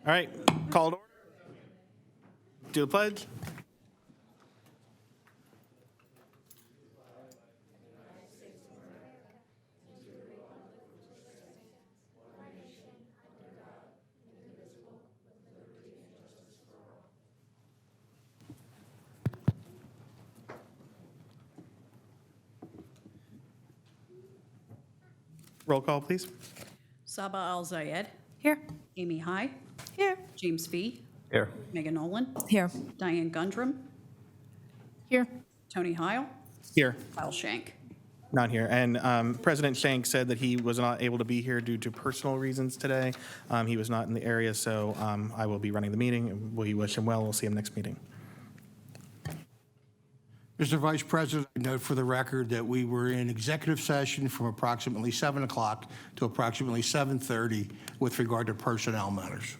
All right, call to order. Do the pledge. Roll call, please. Saba Al-Zayed. Here. Amy High. Here. James Fee. Here. Megan Nolan. Here. Diane Gundrum. Here. Tony Heil. Here. Kyle Shank. Not here. And President Shank said that he was not able to be here due to personal reasons today. He was not in the area, so I will be running the meeting. We wish him well. We'll see him next meeting. Mr. Vice President, I note for the record that we were in executive session from approximately 7 o'clock to approximately 7:30 with regard to personnel matters.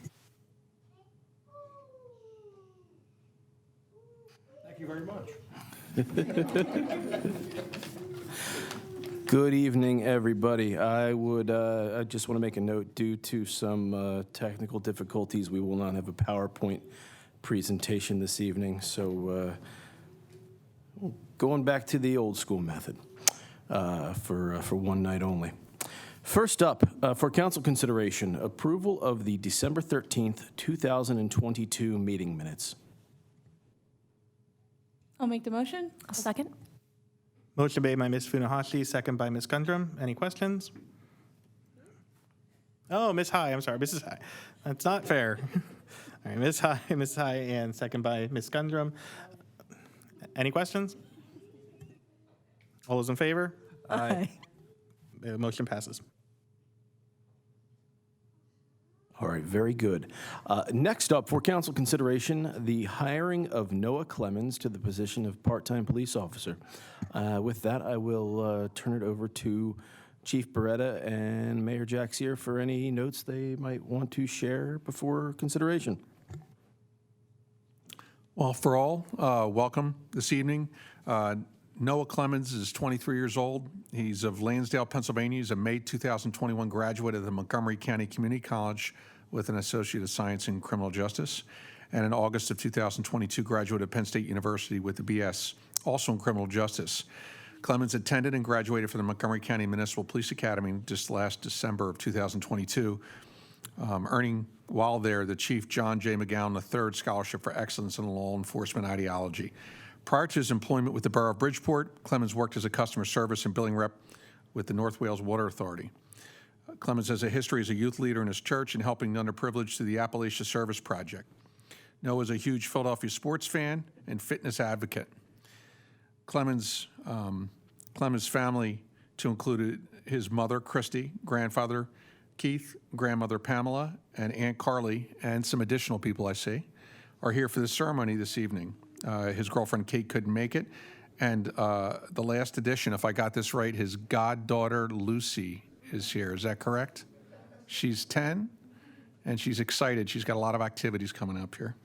Thank you very much. Good evening, everybody. I just want to make a note, due to some technical difficulties, we will not have a PowerPoint presentation this evening. So going back to the old school method for one night only. First up, for council consideration, approval of the December 13th, 2022 meeting minutes. I'll make the motion. I'll second. Motion made by Ms. Funahashi, second by Ms. Gundrum. Any questions? Oh, Ms. High, I'm sorry, Mrs. High. That's not fair. All right, Ms. High, and second by Ms. Gundrum. Any questions? All those in favor? Aye. The motion passes. All right, very good. Next up, for council consideration, the hiring of Noah Clemens to the position of part-time police officer. With that, I will turn it over to Chief Beretta and Mayor Jaxier for any notes they might want to share before consideration. Well, for all, welcome this evening. Noah Clemens is 23 years old. He's of Lansdale, Pennsylvania. He's a May 2021 graduate of the Montgomery County Community College with an Associate of Science in Criminal Justice, and in August of 2022 graduate of Penn State University with a BS, also in Criminal Justice. Clemens attended and graduated from the Montgomery County Municipal Police Academy just last December of 2022, earning while there the Chief John J. McGowan III Scholarship for Excellence in Law Enforcement Ideology. Prior to his employment with the Borough of Bridgeport, Clemens worked as a customer service and billing rep with the North Wales Water Authority. Clemens has a history as a youth leader in his church and helping the underprivileged through the Appalachia Service Project. Noah is a huge Philadelphia sports fan and fitness advocate. Clemens' family, to include his mother, Christy, grandfather, Keith, grandmother, Pamela, and Aunt Carly, and some additional people I see, are here for the ceremony this evening. His girlfriend, Kate, couldn't make it. And the last edition, if I got this right, his goddaughter, Lucy, is here. Is that correct? She's 10, and she's excited. She's got a lot of activities coming up here.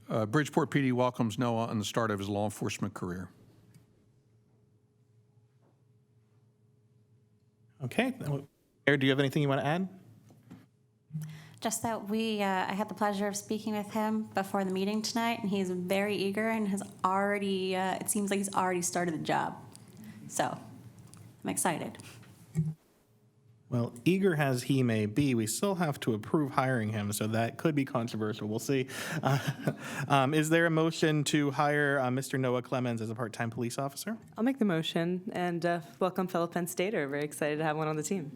Bridgeport PD welcomes Noah on the start of his law enforcement career. Okay. Mayor, do you have anything you want to add? Just that I had the pleasure of speaking with him before the meeting tonight, and he's very eager and has already, it seems like he's already started the job. So I'm excited. Well, eager as he may be, we still have to approve hiring him, so that could be controversial. We'll see. Is there a motion to hire Mr. Noah Clemens as a part-time police officer? I'll make the motion, and welcome fellow Penn Stater. Very excited to have one on the team.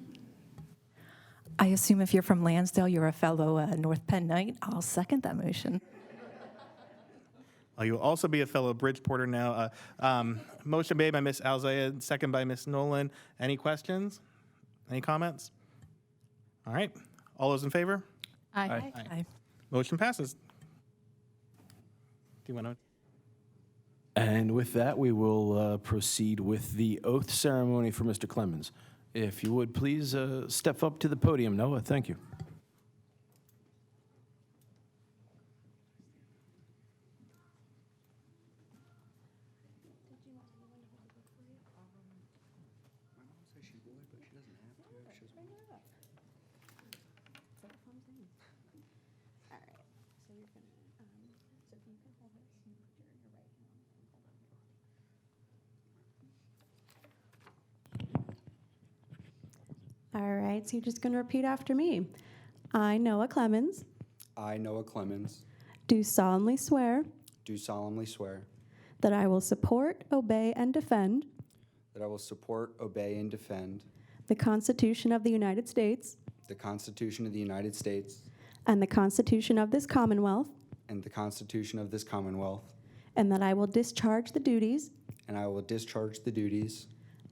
I assume if you're from Lansdale, you're a fellow North Penn Knight. I'll second that motion. You'll also be a fellow Bridgeporter now. Motion made by Ms. Al-Zayed, second by Ms. Nolan. Any questions? Any comments? All right. All those in favor? Aye. Aye. Motion passes. Do you want to? And with that, we will proceed with the oath ceremony for Mr. Clemens. If you would, please step up to the podium, Noah. Thank you. All right. So you're gonna, so if you can hold this, you put your right hand and hold on. All right, so you're just gonna repeat after me. I, Noah Clemens, I, Noah Clemens, do solemnly swear do solemnly swear that I will support, obey, and defend that I will support, obey, and defend the Constitution of the United States the Constitution of the United States and the Constitution of this Commonwealth, and the Constitution of this Commonwealth, and that I will discharge the duties and I will discharge the duties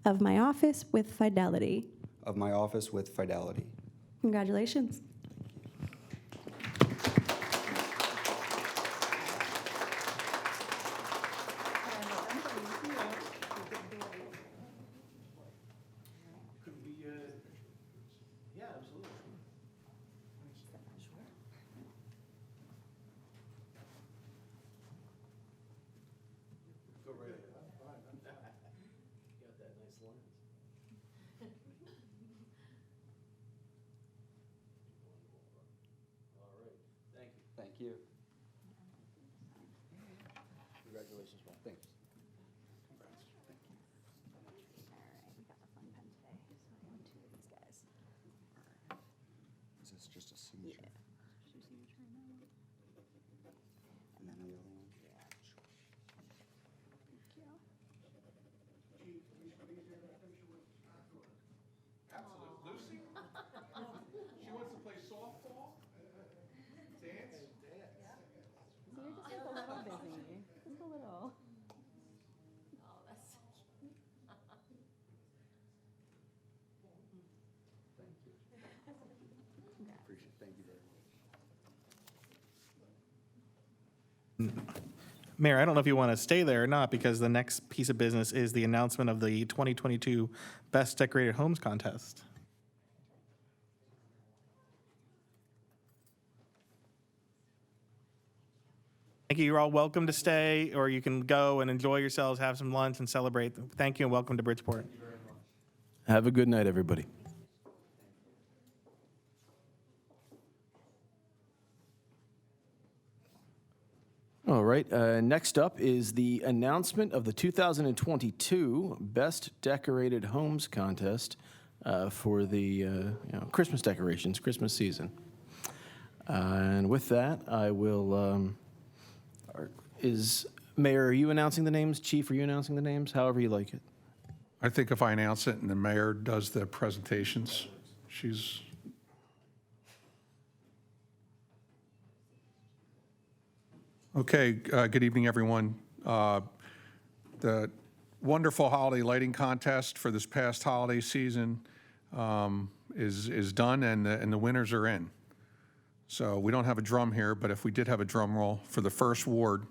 of my office with fidelity. of my office with fidelity. Congratulations. Yeah, absolutely. Go right ahead. Got that nice lens. All right, thank you. Thank you. Congratulations, Paul. Thanks. Is this just a signature? And then the other one? Lucy? She wants to play softball? Dance? So you're just like a little busy. Just a little. Appreciate it. Thank you very much. Mayor, I don't know if you want to stay there or not, because the next piece of business is the announcement of the 2022 Best Decorated Homes Contest. Thank you. You're all welcome to stay, or you can go and enjoy yourselves, have some lunch, and celebrate. Thank you, and welcome to Bridgeport. Have a good night, everybody. All right, next up is the announcement of the 2022 Best Decorated Homes Contest for the Christmas decorations, Christmas season. And with that, I will, Mayor, are you announcing the names? Chief, are you announcing the names? However you like it. I think if I announce it and the mayor does the presentations, she's... Okay, good evening, everyone. The wonderful holiday lighting contest for this past holiday season is done, and the winners are in. So we don't have a drum here, but if we did have a drum roll for the first ward,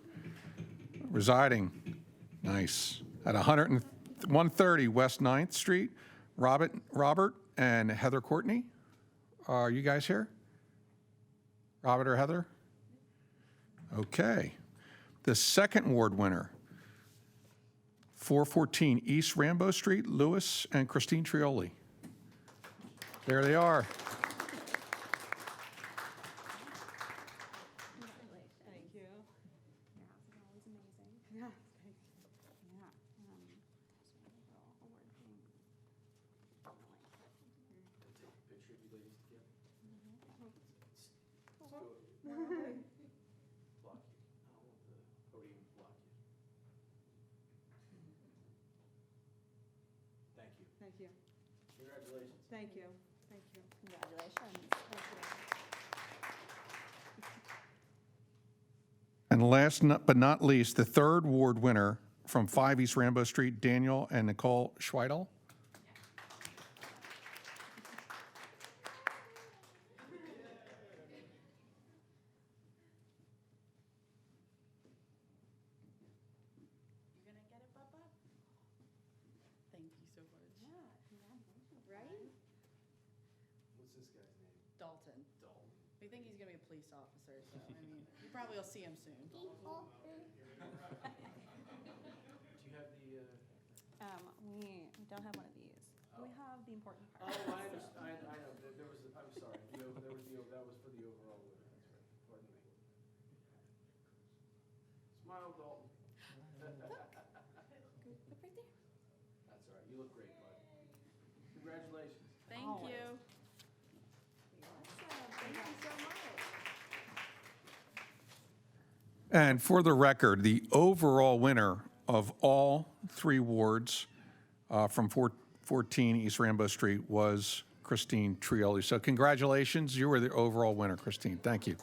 residing, nice, at 130 West 9th Street, Robert and Heather Courtney. Are you guys here? Robert or Heather? Okay. The second ward winner, 414 East Rambo Street, Lewis and Christine Trioli. There they are. Thank you. Your house is always amazing. Yeah. Yeah. Thank you. Congratulations. Thank you. Thank you. Congratulations. And last but not least, the third ward winner from 5 East Rambo Street, Daniel and Nicole Schweidel. You're gonna get it, Bubba? Thank you so much. Right? What's this guy's name? Dalton. We think he's gonna be a police officer, so, I mean, you probably will see him soon. Do you have the, We don't have one of these. We have the important oh, part. I know, there was, I'm sorry, that was for the overall. Smile, Dalton. Look right there. That's all right. You look great, bud. Congratulations. Thank you. Thank you so much. And for the record, the overall winner of all 3 wards from 414 East Rambo Street was Christine Trioli. So congratulations, you were the overall winner, Christine. Thank you.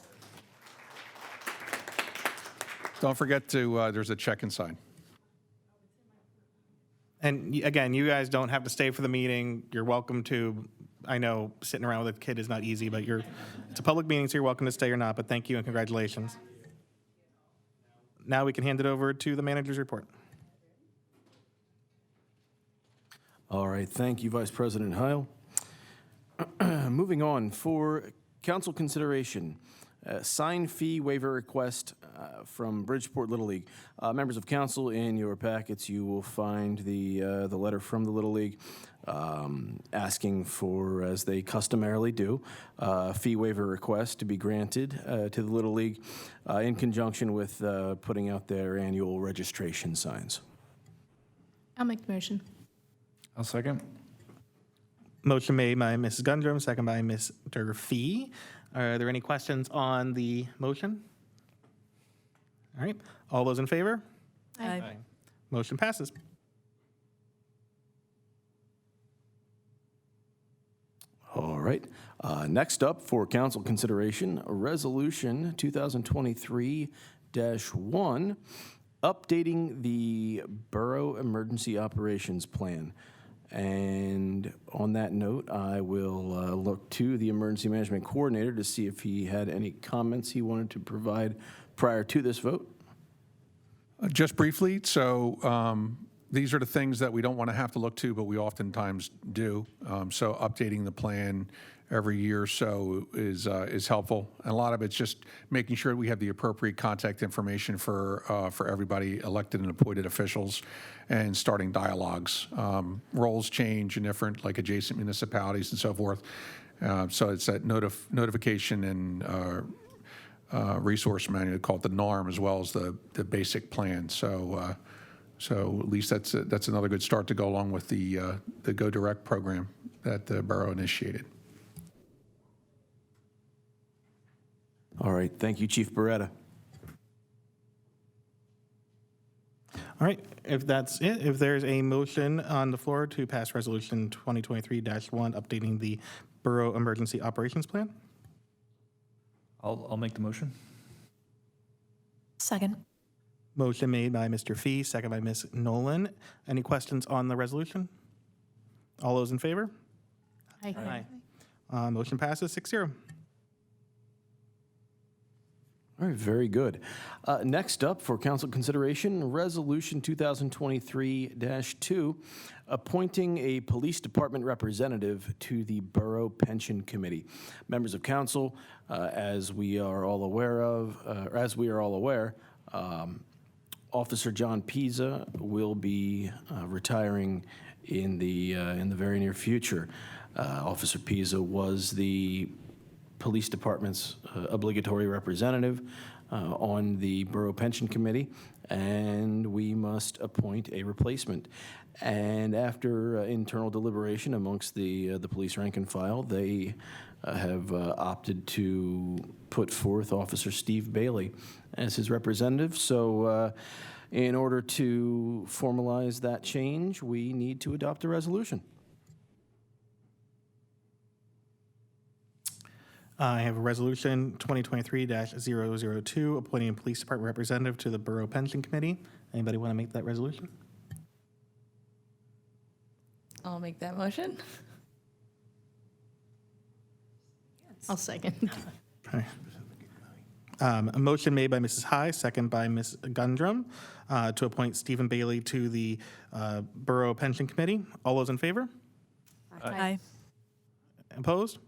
Don't forget to, there's a check inside. And again, you guys don't have to stay for the meeting. You're welcome to. I know sitting around with a kid is not easy, but it's a public meeting, so you're welcome to stay or not. But thank you and congratulations. Now we can hand it over to the manager's report. All right, thank you, Vice President Heil. Moving on, for council consideration, sign fee waiver request from Bridgeport Little League. Members of council, in your packets, you will find the letter from the Little League asking for, as they customarily do, fee waiver request to be granted to the Little League in conjunction with putting out their annual registration signs. I'll make the motion. I'll second. Motion made by Mrs. Gundrum, second by Mr. Fee. Are there any questions on the motion? All right. All those in favor? Aye. Motion passes. All right. Next up for council consideration, Resolution 2023-1, updating the Borough Emergency Operations Plan. And on that note, I will look to the Emergency Management Coordinator to see if he had any comments he wanted to provide prior to this vote. Just briefly, so these are the things that we don't want to have to look to, but we oftentimes do. So updating the plan every year or so is helpful. And a lot of it's just making sure we have the appropriate contact information for everybody, elected and appointed officials, and starting dialogues. Roles change in different, like adjacent municipalities and so forth. So it's that notification and resource manual called the NARM, as well as the basic plan. So at least that's another good start to go along with the Go Direct program that the borough initiated. All right. Thank you, Chief Beretta. All right. If that's it, if there's a motion on the floor to pass Resolution 2023-1, updating the Borough Emergency Operations Plan. I'll make the motion. Second. Motion made by Mr. Fee, second by Ms. Nolan. Any questions on the resolution? All those in favor? Aye. Motion passes 6-0. All right, very good. Next up for council consideration, Resolution 2023-2, appointing a police department representative to the Borough Pension Committee. Members of council, as we are all aware, Officer John Pisa will be retiring in the very near future. Officer Pisa was the police department's obligatory representative on the Borough Pension Committee, and we must appoint a replacement. And after internal deliberation amongst the police rank and file, they have opted to put forth Officer Steve Bailey as his representative. So in order to formalize that change, we need to adopt a resolution. I have a resolution 2023-002, appointing a police department representative to the Borough Pension Committee. Anybody want to make that resolution? I'll make that motion. I'll second. Okay. A motion made by Mrs. High, second by Ms. Gundrum, to appoint Stephen Bailey to the Borough Pension Committee. All those in favor? Aye. Opposed?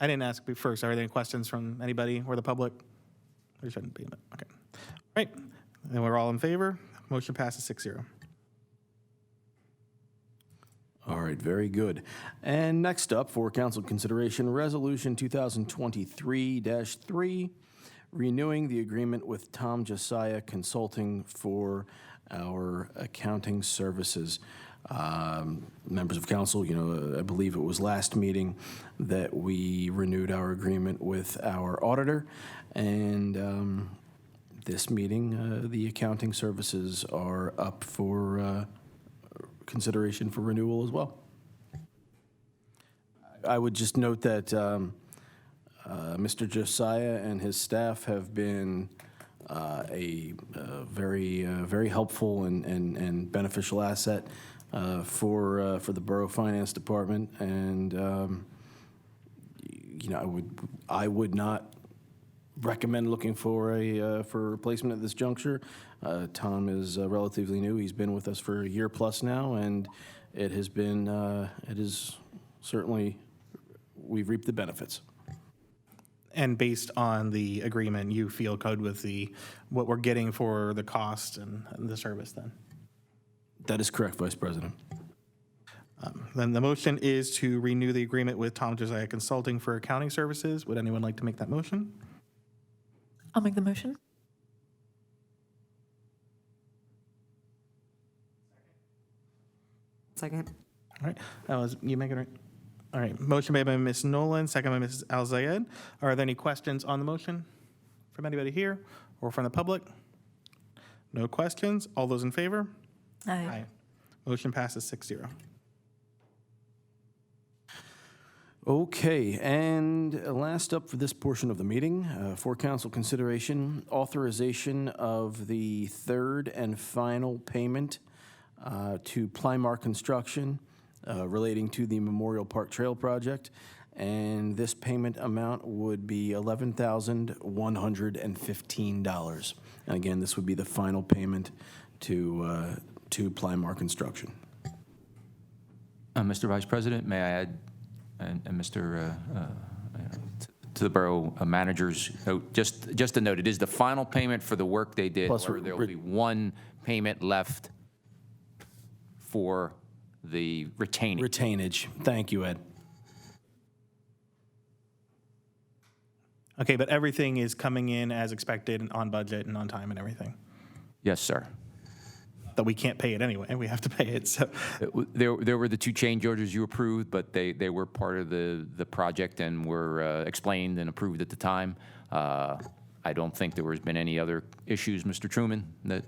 I didn't ask first. Are there any questions from anybody or the public? There shouldn't be, but okay. All right, and we're all in favor. Motion passes 6-0. All right, very good. And next up for council consideration, Resolution 2023-3, renewing the agreement with Tom Josiah Consulting for our accounting services. Members of council, I believe it was last meeting that we renewed our agreement with our auditor, and this meeting, the accounting services are up for consideration for renewal as well. I would just note that Mr. Josiah and his staff have been a very helpful and beneficial asset for the Borough Finance Department, and I would not recommend looking for a replacement at this juncture. Tom is relatively new. He's been with us for a year plus now, and it is certainly, we've reaped the benefits. And based on the agreement, you feel good with what we're getting for the cost and the service then? That is correct, Vice President. Then the motion is to renew the agreement with Tom Josiah Consulting for accounting services. Would anyone like to make that motion? I'll make the motion. Second. All right, you make it right? All right, motion made by Ms. Nolan, second by Mrs. Al-Zayed. Are there any questions on the motion from anybody here or from the public? No questions. All those in favor? Aye. Motion passes 6-0. Okay, and last up for this portion of the meeting, for council consideration, authorization of the third and final payment to Plymar Construction relating to the Memorial Park Trail project, and this payment amount would be $11,115. And again, this would be the final payment to Plymar Construction. Mr. Vice President, may I add, and Mr. To the borough manager's note, just a note, it is the final payment for the work they did, Plus, or there will be one payment left for the retaining. Retainage. Thank you, Ed. Okay, but everything is coming in as expected and on budget and on time and everything. Yes, sir. That we can't pay it anyway. We have to pay it. So There were the two change orders you approved, but they were part of the project and were explained and approved at the time. I don't think there has been any other issues, Mr. Truman, that.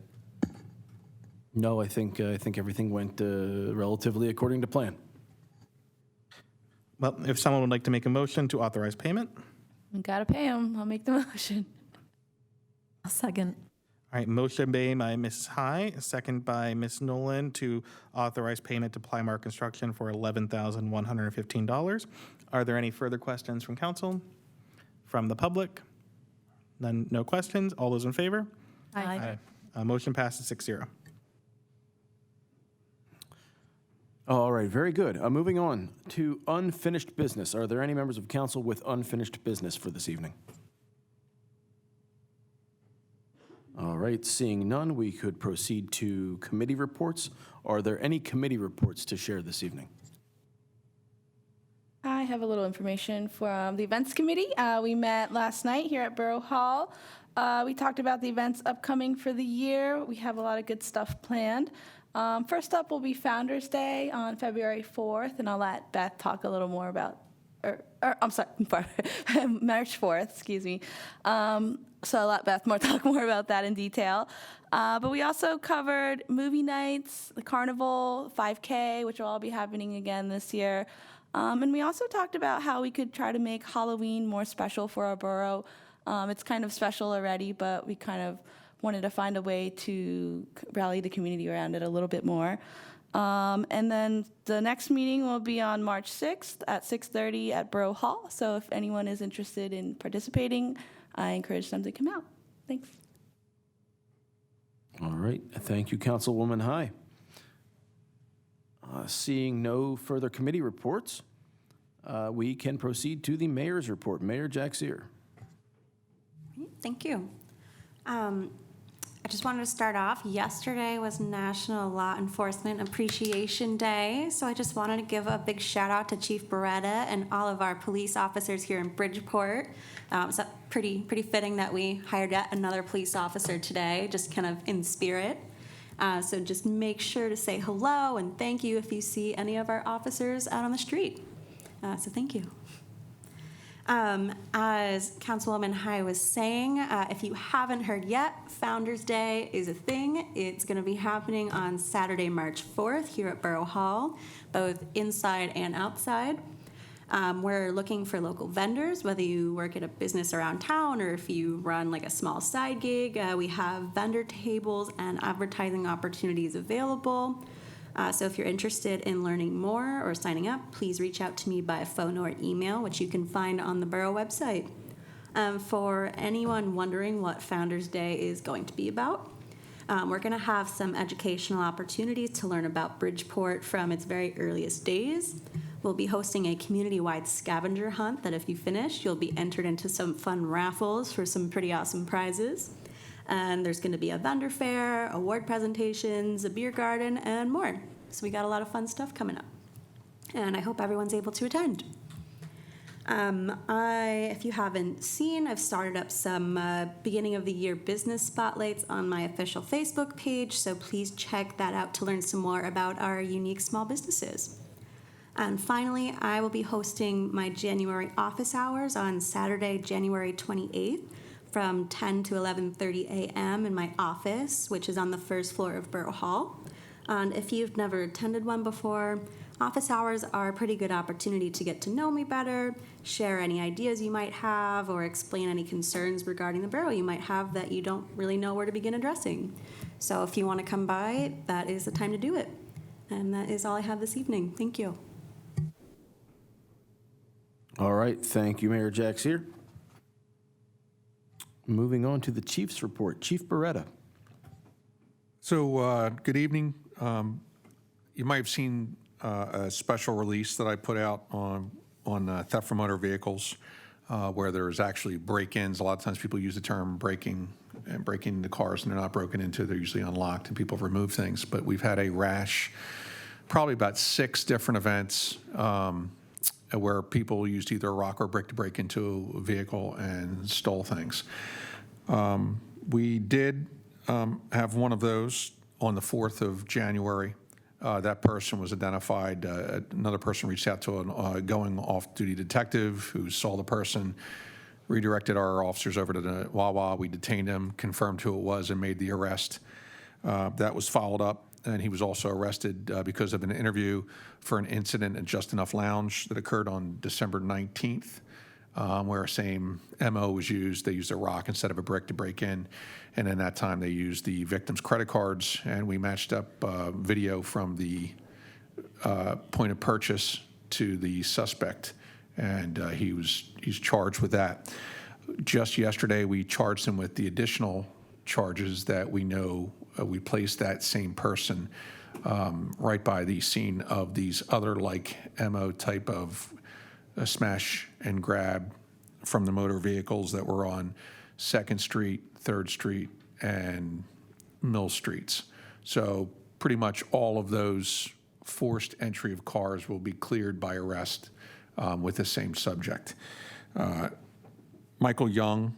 No, I think everything went relatively according to plan. Well, if someone would like to make a motion to authorize payment. We gotta pay him. I'll make the motion. I'll second. All right, motion made by Mrs. High, second by Ms. Nolan to authorize payment to Plymar Construction for $11,115. Are there any further questions from council? From the public? None, no questions. All those in favor? Aye. Motion passes 6-0. All right, very good. Moving on to unfinished business. Are there any members of council with unfinished business for this evening? All right, seeing none, we could proceed to committee reports. Are there any committee reports to share this evening? I have a little information from the events committee. We met last night here at Borough Hall. We talked about the events upcoming for the year. We have a lot of good stuff planned. First up will be Founders Day on February 4th, and I'll let Beth talk a little more about, I'm sorry, March 4th, excuse me. So I'll let Beth talk more about that in detail. But we also covered movie nights, the carnival, 5K, which will all be happening again this year. And we also talked about how we could try to make Halloween more special for our borough. It's kind of special already, but we kind of wanted to find a way to rally the community around it a little bit more. And then the next meeting will be on March 6th at 6:30 at Borough Hall. So if anyone is interested in participating, I encourage them to come out. Thanks. All right, thank you, Councilwoman High. Seeing no further committee reports, we can proceed to the mayor's report. Mayor Jack Sear. Thank you. I just wanted to start off. Yesterday was National Law Enforcement Appreciation Day, so I just wanted to give a big shout out to Chief Beretta and all of our police officers here in Bridgeport. It's pretty fitting that we hired yet another police officer today, just kind of in spirit. So just make sure to say hello and thank you if you see any of our officers out on the street. So thank you. As Councilwoman High was saying, if you haven't heard yet, Founders Day is a thing. It's going to be happening on Saturday, March 4th here at Borough Hall, both inside and outside. We're looking for local vendors, whether you work at a business around town or if you run like a small side gig. We have vendor tables and advertising opportunities available. So if you're interested in learning more or signing up, please reach out to me by phone or email, which you can find on the Borough website. For anyone wondering what Founders Day is going to be about, we're going to have some educational opportunities to learn about Bridgeport from its very earliest days. We'll be hosting a community-wide scavenger hunt that if you finish, you'll be entered into some fun raffles for some pretty awesome prizes. And there's going to be a vendor fair, award presentations, a beer garden, and more. So we got a lot of fun stuff coming up. And I hope everyone's able to attend. If you haven't seen, I've started up some beginning of the year business spotlights on my official Facebook page. So please check that out to learn some more about our unique small businesses. And finally, I will be hosting my January office hours on Saturday, January 28th. From 10 to 11:30 a.m. in my office, which is on the first floor of Borough Hall. And if you've never attended one before, office hours are a pretty good opportunity to get to know me better, share any ideas you might have, or explain any concerns regarding the borough you might have that you don't really know where to begin addressing. So if you want to come by, that is the time to do it. And that is all I have this evening. Thank you. All right, thank you, Mayor Jaxier. Moving on to the Chief's report. Chief Beretta. So, good evening. You might have seen a special release that I put out on theft from motor vehicles, where there's actually break-ins. A lot of times people use the term breaking into cars, and they're not broken into. They're usually unlocked, and people remove things. But we've had a rash, probably about 6 different events where people used either a rock or a brick to break into a vehicle and stole things. We did have one of those on the 4th of January. That person was identified. Another person reached out to a going off-duty detective who saw the person, redirected our officers over to the Wawa. We detained him, confirmed who it was, and made the arrest. That was followed up, and he was also arrested because of an interview for an incident at Just Enough Lounge that occurred on December 19th, where same MO was used. They used a rock instead of a brick to break in, and in that time they used the victim's credit cards, and we matched up video from the point of purchase to the suspect, and he's charged with that. Just yesterday, we charged him with the additional charges that we know we placed that same person right by the scene of these other like MO type of smash and grab from the motor vehicles that were on 2nd Street, 3rd Street, and Mill Streets. So pretty much all of those forced entry of cars will be cleared by arrest with the same subject. Michael Young,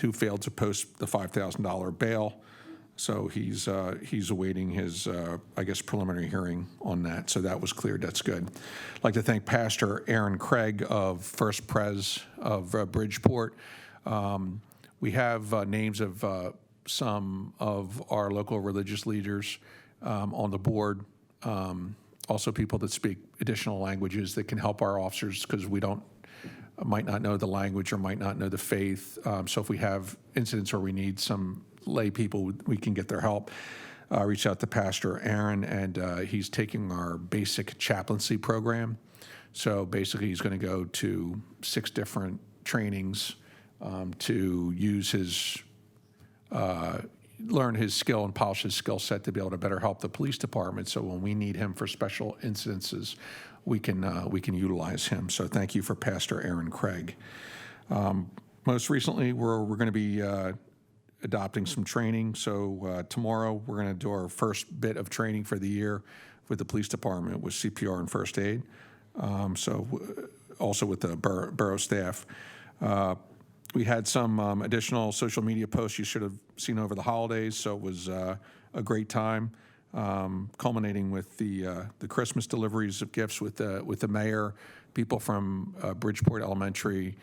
who failed to post the $5,000 bail, so he's awaiting his, I guess, preliminary hearing on that. So that was cleared. That's good. I'd like to thank Pastor Aaron Craig of First Pres of Bridgeport. We have names of some of our local religious leaders on the board. Also people that speak additional languages that can help our officers, because we might not know the language or might not know the faith. So if we have incidents where we need some lay people, we can get their help. Reach out to Pastor Aaron, and he's taking our basic chaplaincy program. So basically he's going to go to 6 different trainings to use his, learn his skill and polish his skill set to be able to better help the police department. So when we need him for special incidences, we can utilize him. So thank you for Pastor Aaron Craig. Most recently, we're going to be adopting some training. So tomorrow, we're going to do our first bit of training for the year with the police department with CPR and first aid. Also with the borough staff. We had some additional social media posts you should have seen over the holidays, so it was a great time, culminating with the Christmas deliveries of gifts with the mayor, people from Bridgeport Elementary,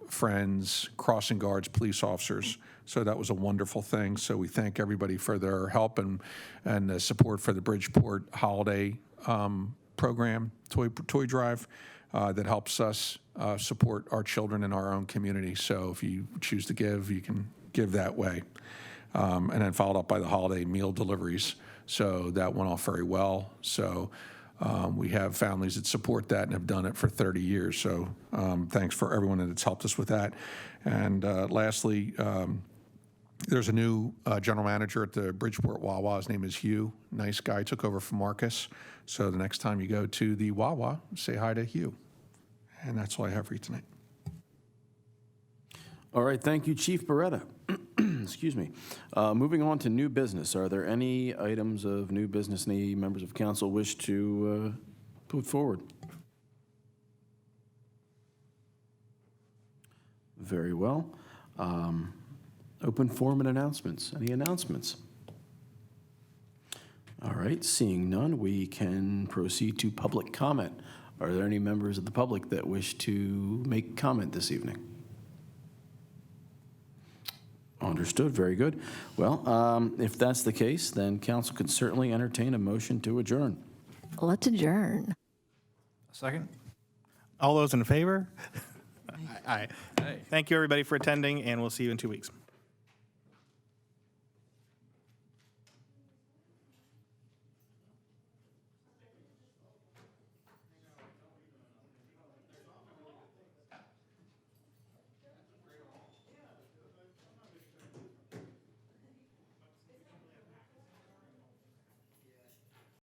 friends, crossing guards, police officers. So that was a wonderful thing. So we thank everybody for their help and the support for the Bridgeport holiday program, toy drive, that helps us support our children in our own community. So if you choose to give, you can give that way. And then followed up by the holiday meal deliveries. So that went off very well. So we have families that support that and have done it for 30 years. So thanks for everyone that's helped us with that. And lastly, there's a new general manager at the Bridgeport Wawa. His name is Hugh. Nice guy, took over from Marcus. So the next time you go to the Wawa, say hi to Hugh. And that's all I have for you tonight. All right, thank you, Chief Beretta. Excuse me. Moving on to new business. Are there any items of new business any members of council wish to put forward? Very well. Open forum and announcements. Any announcements? All right, seeing none, we can proceed to public comment. Are there any members of the public that wish to make comment this evening? Understood, very good. Well, if that's the case, then council can certainly entertain a motion to adjourn. Let's adjourn. Second? All those in favor? Aye. Thank you, everybody, for attending, and we'll see you in 2 weeks.